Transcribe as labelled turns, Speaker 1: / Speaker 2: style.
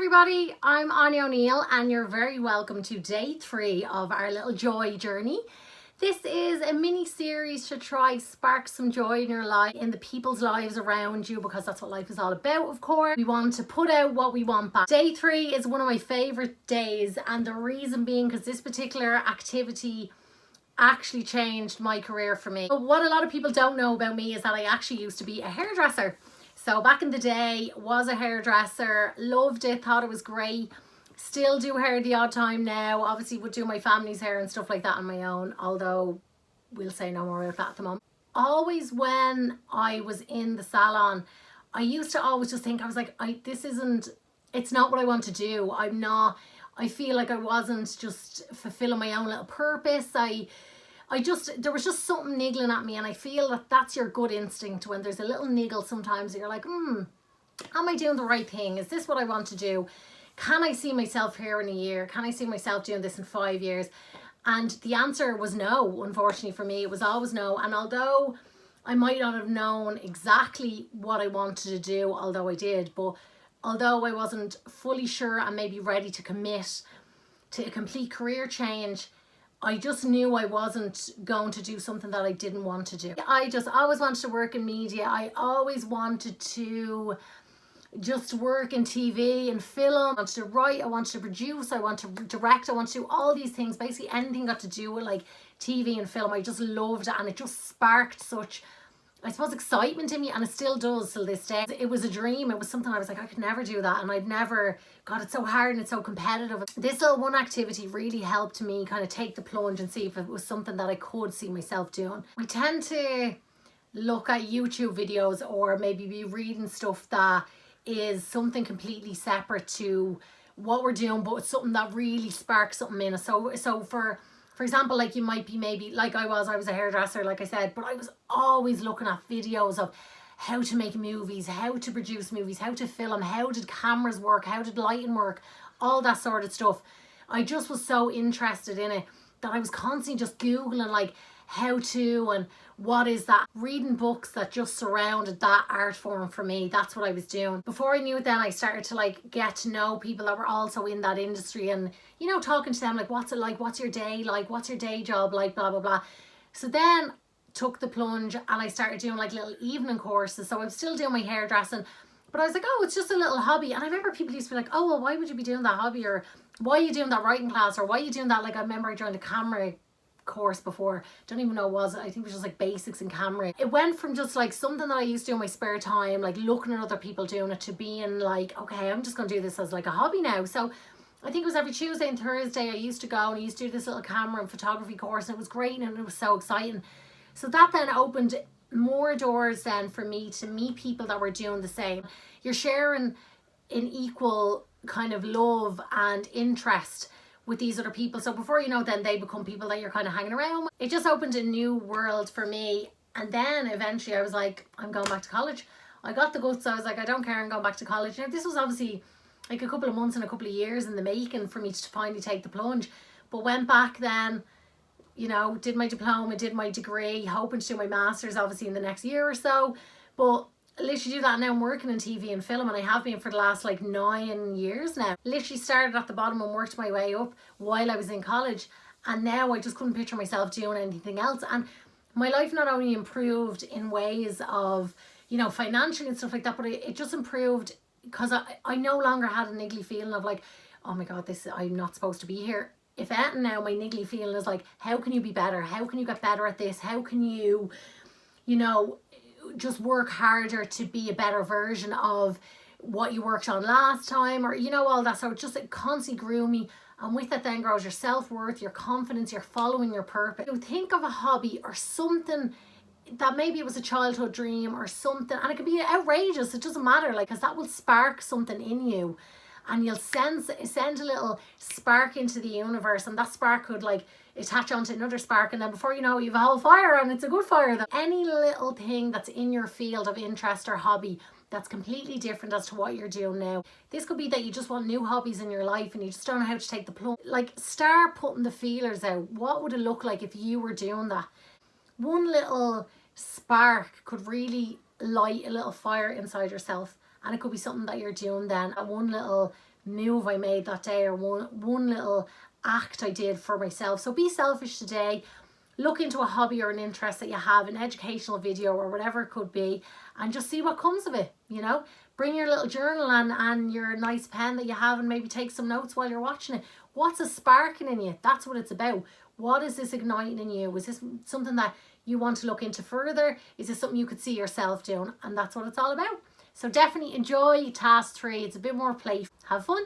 Speaker 1: everybody, I'm Anya O'Neill and you're very welcome to day 3 of our little joy journey. This is a mini series to try spark some joy in your life, in the people's lives around you, because that's what life is all about, of course. We want to put out what we want back. Day 3 is one of my favorite days, and the reason being because this particular activity actually changed my career for me. But what a lot of people don't know about me is that I actually used to be a hairdresser. So back in the day, was a hairdresser, loved it, thought it was great. Still do hair the odd time now. Obviously would do my family's hair and stuff like that on my own, although we'll say no more about that at the moment. Always when I was in the salon, I used to always just think, I was like, it's not what I want to do. I feel like I wasn't just fulfilling my own little purpose. There was just something niggling at me, and I feel that that's your gut instinct when there's a little niggle sometimes. You're like, am I doing the right thing? Is this what I want to do? Can I see myself here in a year? Can I see myself doing this in 5 years? And the answer was no, unfortunately for me. It was always no. And although I might not have known exactly what I wanted to do, although I did, but although I wasn't fully sure and maybe ready to commit to a complete career change, I just knew I wasn't going to do something that I didn't want to do. I just always wanted to work in media. I always wanted to just work in TV and film. I wanted to write, I wanted to produce, I want to direct, I want to do all these things. Basically anything got to do with like TV and film. I just loved it, and it just sparked such, I suppose, excitement in me, and it still does till this day. It was a dream. It was something I was like, I could never do that, and I'd never, God, it's so hard and it's so competitive. This little one activity really helped me kind of take the plunge and see if it was something that I could see myself doing. We tend to look at YouTube videos or maybe be reading stuff that is something completely separate to what we're doing, but it's something that really sparks something in us. So for example, like you might be maybe like I was a hairdresser, like I said, but I was always looking at videos of how to make movies, how to produce movies, how to film, how did cameras work, how did lighting work, all that sort of stuff. I just was so interested in it that I was constantly just Googling like how to and what is that, reading books that just surrounded that art form for me. That's what I was doing. Before I knew it, then I started to like get to know people that were also in that industry, and you know, talking to them like, what's it like, what's your day like, what's your day job like, blah blah blah. So then took the plunge and I started doing like little evening courses. So I'm still doing my hairdressing, but I was like, oh, it's just a little hobby. And I remember people used to be like, oh well, why would you be doing that hobby, or why are you doing that writing class, or why are you doing that, like I remember I joined a camera course before, don't even know what it was, I think it was just like basics in camera. It went from just like something that I used to do in my spare time, like looking at other people doing it, to being like, okay, I'm just gonna do this as like a hobby now. So I think it was every Tuesday and Thursday I used to go and I used to do this little camera and photography course, and it was great and it was so exciting. So that then opened more doors then for me to meet people that were doing the same. You're sharing an equal kind of love and interest with these other people. So before you know, then they become people that you're kind of hanging around with. It just opened a new world for me. And then eventually I was like, I'm going back to college. I got the guts. I was like, I don't care, I'm going back to college. Now this was obviously like a couple of months and a couple of years in the making for me to finally take the plunge. But went back then, you know, did my diploma, did my degree, hoping to do my master's obviously in the next year or so. But literally do that now. I'm working in TV and film, and I have been for the last like 9 years now. Literally started at the bottom and worked my way up while I was in college, and now I just couldn't picture myself doing anything else. And my life not only improved in ways of, you know, financially and stuff like that, but it just improved because I no longer had a niggly feeling of like, oh my God, I'm not supposed to be here. If anything, now my niggly feeling is like, how can you be better? How can you get better at this? How can you know, just work harder to be a better version of what you worked on last time, or you know, all that. So it constantly grew me, and with it then grows your self-worth, your confidence, you're following your purpose. You think of a hobby or something that maybe it was a childhood dream or something, and it can be outrageous, it doesn't matter, like, because that will spark something in you, and you'll send a little spark into the universe, and that spark could like attach onto another spark, and then before you know it, you have a whole fire, and it's a good fire. Any little thing that's in your field of interest or hobby that's completely different as to what you're doing now. This could be that you just want new hobbies in your life and you just don't know how to take the plunge. Like, start putting the feelers out. What would it look like if you were doing that? One little spark could really light a little fire inside yourself, and it could be something that you're doing then. And one little move I made that day, or one little act I did for myself. So be selfish today. Look into a hobby or an interest that you have, an educational video or whatever it could be, and just see what comes of it, you know. Bring your little journal and your nice pen that you have, and maybe take some notes while you're watching it. What's a sparking in you? That's what it's about. What is this igniting in you? Is this something that you want to look into further? Is this something you could see yourself doing? And that's what it's all about. So definitely enjoy task 3. It's a bit more playful. Have fun.